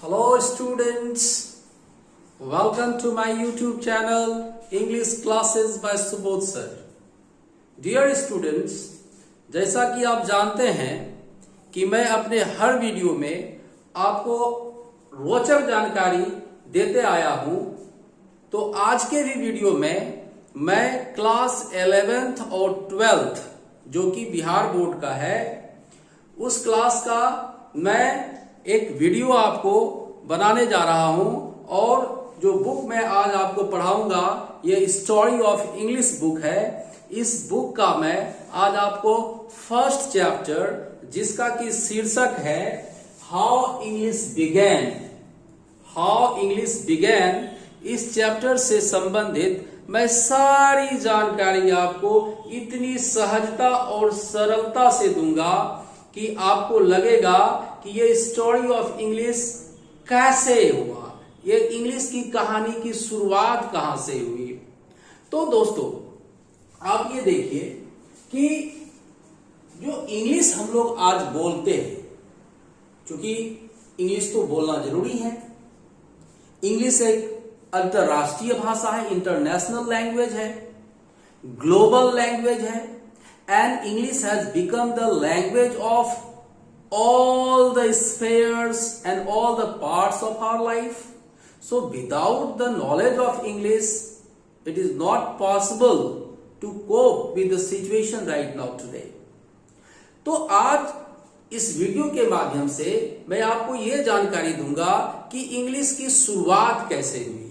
Hello students, welcome to my YouTube channel English Classes by Subodh Sir. Dear students, जैसा कि आप जानते हैं कि मैं अपने हर वीडियो में आपको रोचक जानकारी देते आया हूं, तो आज के भी वीडियो में मैं क्लास 11th और 12th जो कि बिहार बोर्ड का है, उस क्लास का मैं एक वीडियो आपको बनाने जा रहा हूं। और जो बुक मैं आज आपको पढ़ाऊंगा ये स्टोरी ऑफ इंग्लिश बुक है। इस बुक का मैं आज आपको फर्स्ट चैप्टर, जिसका कि शीर्षक है हाउ इंग्लिश बिगेन, इस चैप्टर से संबंधित मैं सारी जानकारी आपको इतनी सहजता और सरलता से दूंगा कि आपको लगेगा कि ये स्टोरी ऑफ इंग्लिश कैसे हुआ, ये इंग्लिश की कहानी की शुरुआत कहां से हुई। तो दोस्तों आप ये देखिए कि जो इंग्लिश हम लोग आज बोलते हैं, क्योंकि इंग्लिश तो बोलना जरूरी है। इंग्लिश एक अंतरराष्ट्रीय भाषा है, इंटरनेशनल लैंग्वेज है, ग्लोबल लैंग्वेज है, and English has become the language of all the spheres and all the parts of our life. So without the knowledge of English, it is not possible to cope with the situation right now today. तो आज इस video के माध्यम से मैं आपको ये जानकारी दूंगा कि इंग्लिश की शुरुआत कैसे हुई।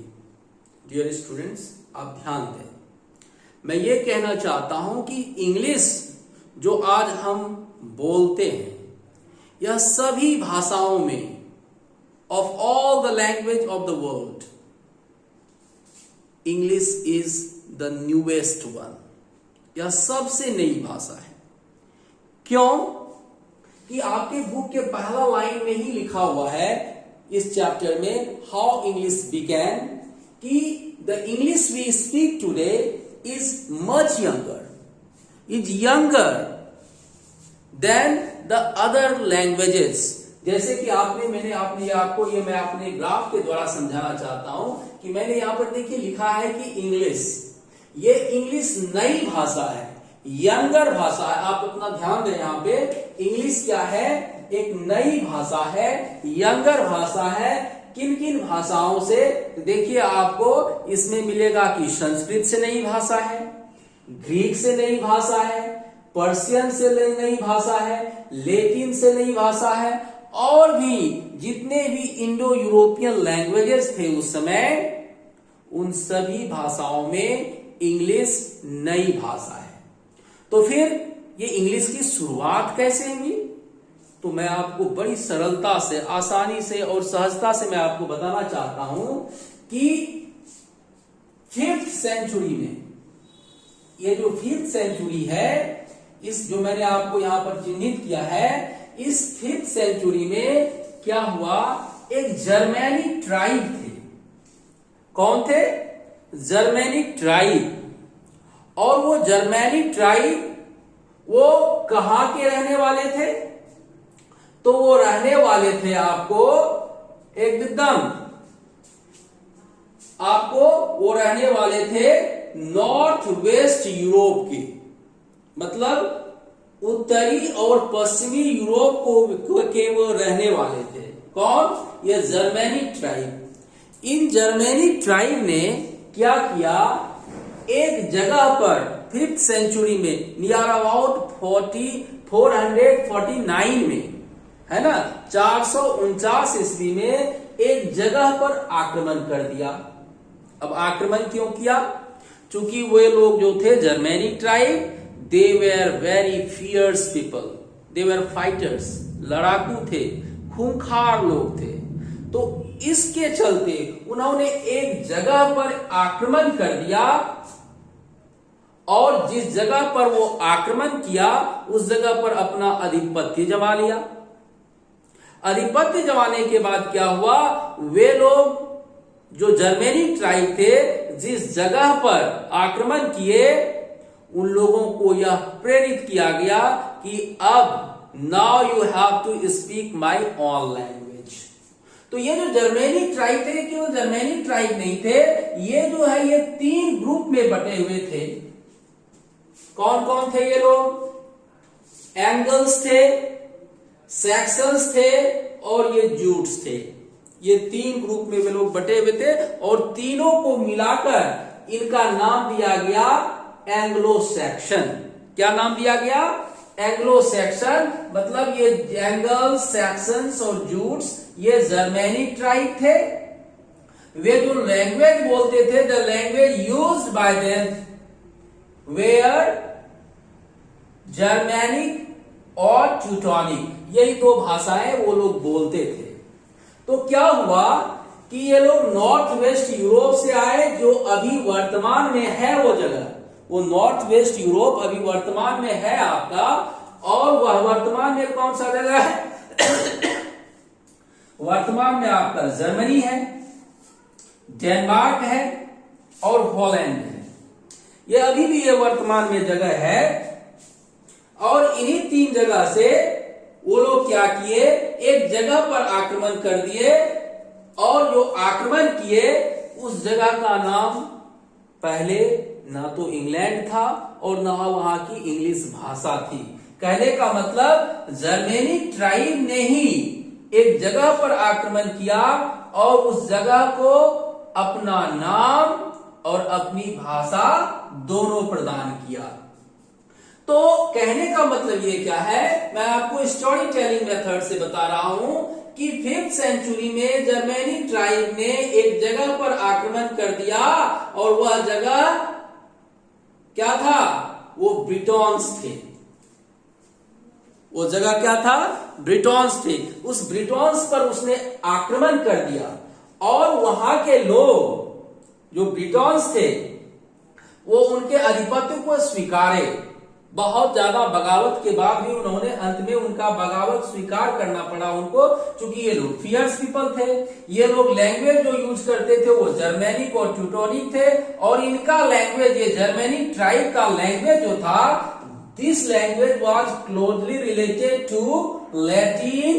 डियर स्टूडेंट्स, आप ध्यान दें, मैं ये कहना चाहता हूं कि इंग्लिश जो आज हम बोलते हैं, यह सभी भाषाओं में, of all the language of the world, English is the newest one. यह सबसे नई भाषा है। क्यों? कि आपके बुक के पहला लाइन में ही लिखा हुआ है इस चैप्टर में, हाउ इंग्लिश बिगेन, कि the English we speak today is much younger than the other languages. जैसे कि मैं अपने ग्राफ के द्वारा समझाना चाहता हूं कि मैंने यहां पर देखिए लिखा है कि ये इंग्लिश नई भाषा है, यंगर भाषा है। आप अपना ध्यान दें, यहां पे इंग्लिश क्या है, एक नई भाषा है, यंगर भाषा है। किन किन भाषाओं से? देखिए आपको इसमें मिलेगा कि संस्कृत से नई भाषा है, ग्रीक से नई भाषा है, पर्शियन से नई भाषा है, लैटिन से नई भाषा है, और भी जितने भी इंडो यूरोपियन लैंग्वेजेस थे उस समय, उन सभी भाषाओं में इंग्लिश नई भाषा है। तो फिर ये इंग्लिश की शुरुआत कैसे हुई? तो मैं आपको बड़ी सरलता से, आसानी से और सहजता से मैं आपको बताना चाहता हूं कि 5th सेंचुरी में, ये जो 5th सेंचुरी है, इस जो मैंने आपको यहां पर चिन्हित किया है, इस 5th सेंचुरी में क्या हुआ, एक जर्मैनिक ट्राइब थे। कौन थे? Germanic tribe. और वो जर्मैनिक ट्राइब वो कहां के रहने वाले थे? तो वो रहने वाले थे वो रहने वाले थे नॉर्थ वेस्ट यूरोप के, मतलब उत्तरी और पश्चिमी यूरोप के वो रहने वाले थे। कौन? ये जर्मैनिक ट्राइब। इन जर्मैनिक ट्राइब ने क्या किया, एक जगह पर 5th सेंचुरी में, नियर अबाउट 449 में, है ना, 449 ईस्वी में एक जगह पर आक्रमण कर दिया। अब आक्रमण क्यों किया? क्योंकि वे लोग जो थे Germanic tribe, they were very fierce people, they were fighters, लड़ाकू थे, खूंखार लोग थे। तो इसके चलते उन्होंने एक जगह पर आक्रमण कर दिया, और जिस जगह पर वो आक्रमण किया उस जगह पर अपना आधिपत्य जमा लिया। आधिपत्य जमाने के बाद क्या हुआ, वे लोग जो जर्मैनिक ट्राइब थे, जिस जगह पर आक्रमण किए, उन लोगों को यह प्रेरित किया गया कि अब now you have to speak my own language. तो ये जो जर्मेनिक ट्राइब थे, केवल जर्मेनिक ट्राइब नहीं थे, ये जो है ये 3 ग्रुप में बटे हुए थे। कौन कौन थे ये लोग? एंगल्स थे, सैक्सन्स थे और ये जूट्स थे। ये 3 ग्रुप में वे लोग बटे हुए थे और तीनों को मिलाकर इनका नाम दिया गया एंग्लो सैक्सन। क्या नाम दिया गया? Anglo Saxon. मतलब ये एंगल्स, सैक्सन्स और जूट्स ये जर्मेनिक ट्राइब थे। वे जो लैंग्वेज बोलते थे, the language used by them were Germanic और ट्यूटोनिक, यही 2 भाषाएं वो लोग बोलते थे। तो क्या हुआ कि ये लोग नॉर्थ वेस्ट यूरोप से आए, जो अभी वर्तमान में है वो जगह, वो नॉर्थ वेस्ट यूरोप अभी वर्तमान में है आपका, और वह वर्तमान में कौन सा जगह है? वर्तमान में आपका जर्मनी है, डेनमार्क है और हॉलैंड है। ये अभी भी ये वर्तमान में जगह है। और इन्हीं 3 जगह से वो लोग क्या किए, एक जगह पर आक्रमण कर दिए, और जो आक्रमण किए उस जगह का नाम पहले ना तो इंग्लैंड था और ना वहां की इंग्लिश भाषा थी। कहने का मतलब जर्मेनिक ट्राइब ने ही एक जगह पर आक्रमण किया और उस जगह को अपना नाम और अपनी भाषा दोनों प्रदान किया। तो कहने का मतलब ये क्या है, मैं आपको स्टोरी टेलिंग मेथड से बता रहा हूं कि 5th सेंचुरी में जर्मेनिक ट्राइब ने एक जगह पर आक्रमण कर दिया और वह जगह क्या था? वो ब्रिटॉन्स थे। वो जगह क्या था? ब्रिटॉन्स थे। उस ब्रिटॉन्स पर उसने आक्रमण कर दिया और वहां के लोग जो ब्रिटॉन्स थे वो उनके आधिपत्य को स्वीकारे। बहुत ज्यादा बगावत के बाद भी उन्होंने अंत में उनका बगावत स्वीकार करना पड़ा उनको, क्योंकि ये लोग फियर्स पीपल थे। ये लोग लैंग्वेज जो यूज करते थे वो जर्मेनिक और ट्यूटोनिक थे, और इनका लैंग्वेज, ये जर्मेनिक ट्राइब का लैंग्वेज जो था, this language was closely related to Latin,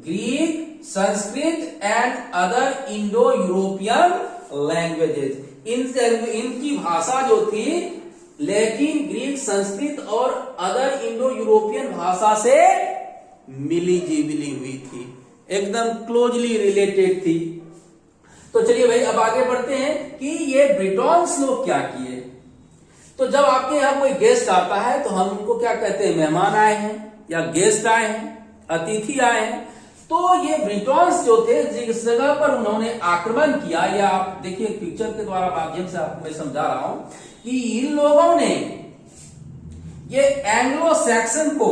Greek, Sanskrit and other Indo European languages. इनकी भाषा जो थी लैटिन, ग्रीक, संस्कृत और अदर इंडो यूरोपियन भाषा से मिली जुली हुई थी, एकदम क्लोजली रिलेटेड थी। तो चलिए भाई अब आगे बढ़ते हैं कि ये ब्रिटॉन्स लोग क्या किए। तो जब आपके यहां कोई गेस्ट आता है तो हम उनको क्या कहते हैं? मेहमान आए हैं या गेस्ट आए हैं, अतिथि आए हैं। तो ये ब्रिटॉन्स जो थे, जिस जगह पर उन्होंने आक्रमण किया, या आप देखिए पिक्चर के द्वारा माध्यम से आपको मैं समझा रहा हूं कि इन लोगों ने ये एंग्लो सैक्सन को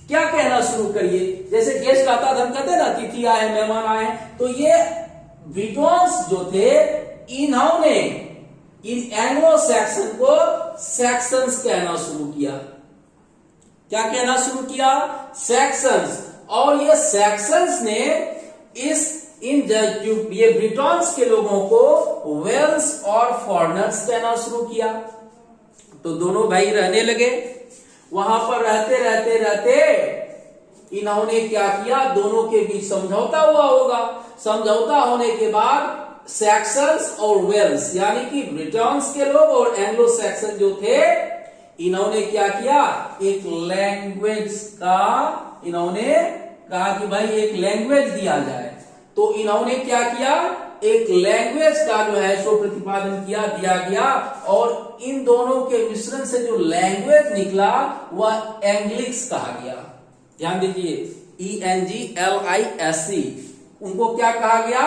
क्या कहना शुरू करिए, जैसे गेस्ट आता था हम कहते हैं ना अतिथि आए, मेहमान आए, तो ये ब्रिटॉन्स जो थे इन्होंने इन एंग्लो सैक्सन को सैक्सन्स कहना शुरू किया। क्या कहना शुरू किया? सैक्सन्स। और ये सैक्सन्स ने ये ब्रिटॉन्स के लोगों को वेल्स और फॉरेनर्स कहना शुरू किया। तो दोनों भाई रहने लगे। वहां पर रहते इन्होंने क्या किया? दोनों के बीच समझौता हुआ होगा। समझौता होने के बाद सैक्सन्स और वेल्स यानी कि ब्रिटॉन्स के लोग और एंग्लो सैक्सन जो थे, इन्होंने क्या किया? एक लैंग्वेज का इन्होंने कहा कि भाई एक लैंग्वेज दिया जाए। तो इन्होंने क्या किया? एक लैंग्वेज का जो है सो प्रतिपादन दिया गया, और इन दोनों के मिश्रण से जो लैंग्वेज निकला वह एंग्लिक्स कहा गया। ध्यान दीजिए, ENGLISC, उनको क्या कहा गया?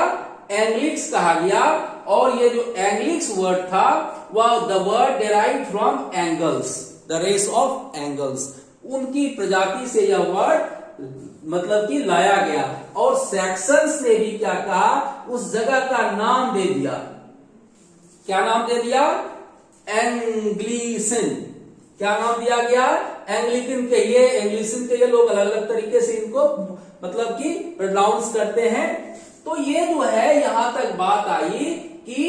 एंग्लिक्स कहा गया। और ये जो एंग्लिक्स वर्ड था वह the word derived from Angles, the race of Angles, उनकी प्रजाति से यह वर्ड मतलब कि लाया गया। और सैक्सन्स ने भी क्या कहा? उस जगह का नाम दे दिया। क्या नाम दे दिया? एंग्लिसन। क्या नाम दिया गया? एंग्लिकन के। ये एंग्लिसन के ये लोग अलग अलग तरीके से इनको मतलब कि प्रोनाउंस करते हैं। तो ये जो है यहां तक बात आई कि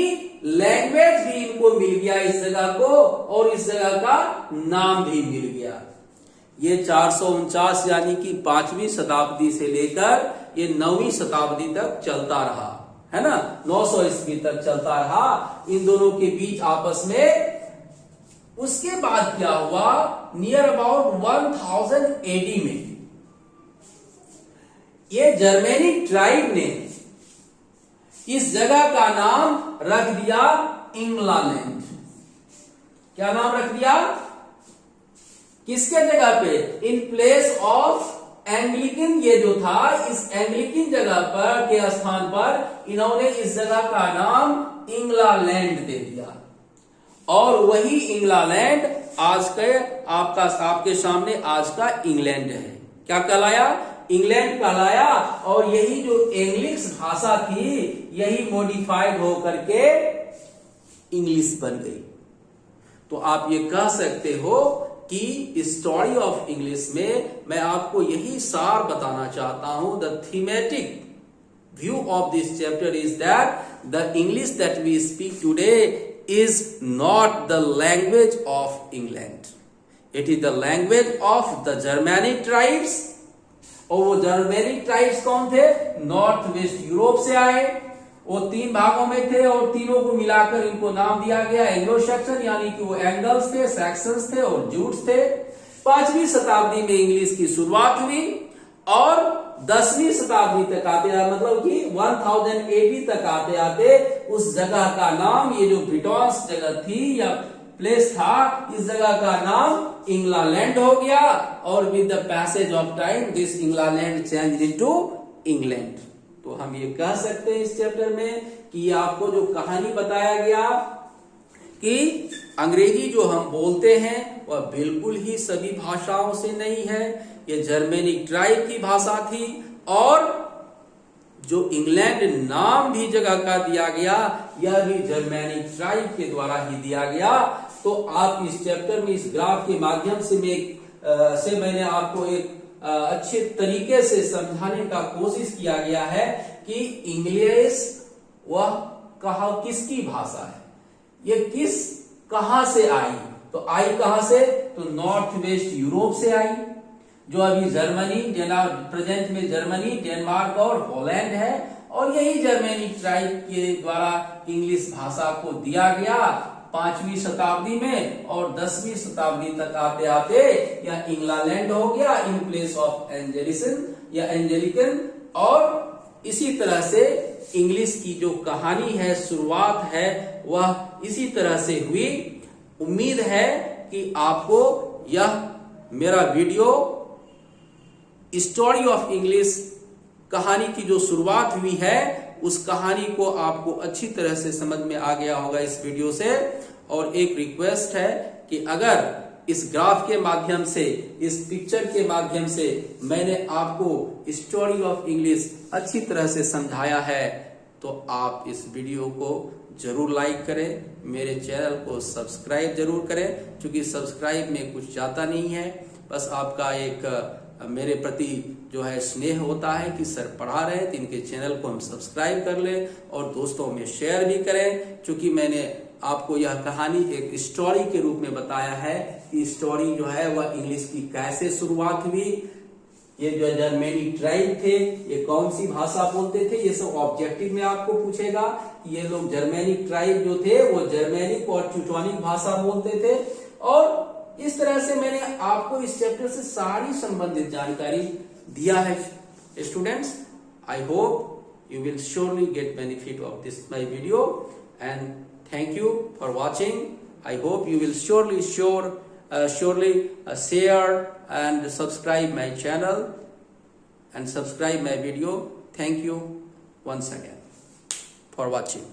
लैंग्वेज भी इनको मिल गया इस जगह को, और इस जगह का नाम भी मिल गया। ये 449 यानी कि 5वीं शताब्दी से लेकर ये 9वीं शताब्दी तक चलता रहा, है ना, 900 ईस्वी तक चलता रहा इन दोनों के बीच आपस में। उसके बाद क्या हुआ, नियर अबाउट 1000 AD में ये जर्मेनिक ट्राइब ने इस जगह का नाम रख दिया इंग्लैंड। क्या नाम रख दिया, किसके जगह पे, इन प्लेस ऑफ एंग्लिकन। ये जो था, इस एंग्लिकन जगह पर के स्थान पर इन्होंने इस जगह का नाम इंग्लैंड दे दिया। और वही इंग्लैंड आज के आपके सामने आज का इंग्लैंड है। क्या कहलाया, इंग्लैंड कहलाया। और यही जो इंग्लिश भाषा थी यही मॉडिफाइड होकर के इंग्लिश बन गई। तो आप ये कह सकते हो कि स्टोरी ऑफ इंग्लिश में मैं आपको यही सार बताना चाहता हूं। The thematic view of this chapter is that the English that we speak today is not the language of England. It is the language of the Germanic tribes. और वो जर्मेनिक ट्राइब्स कौन थे, नॉर्थ वेस्ट यूरोप से आए। वो 3 भागों में थे और तीनों को मिलाकर इनको नाम दिया गया एंग्लो सैक्सन, यानी कि वो एंगल्स थे, सैक्सन्स थे और जूट्स थे। 5वीं शताब्दी में इंग्लिश की शुरुआत हुई और 10वीं शताब्दी तक आते मतलब कि 1000 AD तक आते आते उस जगह का नाम, ये जो ब्रिटॉन्स जगह थी या प्लेस था, इस जगह का नाम इंग्लैंड हो गया। और with the passage of time this England change into England. तो हम ये कह सकते हैं इस चैप्टर में कि आपको जो कहानी बताया गया कि अंग्रेजी जो हम बोलते हैं वह बिल्कुल ही सभी भाषाओं से नहीं है, ये जर्मेनिक ट्राइब की भाषा थी। और जो इंग्लैंड नाम भी जगह का दिया गया यह भी जर्मेनिक ट्राइब के द्वारा ही दिया गया। तो आप इस चैप्टर में इस ग्राफ के माध्यम से मैंने आपको एक अच्छे तरीके से समझाने का कोशिश किया गया है कि इंग्लिश वह किसकी भाषा है, ये कहां से आई। तो आई कहां से, तो नॉर्थ वेस्ट यूरोप से आई, जो अभी जर्मनी, प्रेजेंट में जर्मनी, डेनमार्क और हॉलैंड है। और यही जर्मेनिक ट्राइब के द्वारा इंग्लिश भाषा को दिया गया 5वीं शताब्दी में। और 10वीं शताब्दी तक आते आते यह इंग्लैंड हो गया इन प्लेस ऑफ एंजेलिसन या एंजेलिकन। और इसी तरह से इंग्लिश की जो कहानी है, शुरुआत है, वह इसी तरह से हुई। उम्मीद है कि आपको यह मेरा वीडियो स्टोरी ऑफ इंग्लिश कहानी की जो शुरुआत हुई है उस कहानी को आपको अच्छी तरह से समझ में आ गया होगा इस वीडियो से। और एक रिक्वेस्ट है कि अगर इस ग्राफ के माध्यम से, इस पिक्चर के माध्यम से मैंने आपको स्टोरी ऑफ इंग्लिश अच्छी तरह से समझाया है तो आप इस वीडियो को जरूर लाइक करें, मेरे चैनल को सब्सक्राइब जरूर करें। क्योंकि सब्सक्राइब में कुछ जाता नहीं है, बस आपका एक मेरे प्रति जो है स्नेह होता है कि सर पढ़ा रहे हैं तो इनके चैनल को हम सब्सक्राइब कर लें और दोस्तों में शेयर भी करें। क्योंकि मैंने आपको यह कहानी एक स्टोरी के रूप में बताया है कि स्टोरी जो है वह इंग्लिश की कैसे शुरुआत हुई, ये जो जर्मेनिक ट्राइब थे ये कौन सी भाषा बोलते थे, ये सब ऑब्जेक्टिव में आपको पूछेगा। ये लोग जर्मेनिक ट्राइब जो थे वो जर्मेनिक और ट्यूटोनिक भाषा बोलते थे। और इस तरह से मैंने आपको इस चैप्टर से सारी संबंधित जानकारी दिया है। Students, I hope you will surely get benefit of this my video and thank you for watching. I hope you will surely share and subscribe my channel and subscribe my video. Thank you once again for watching.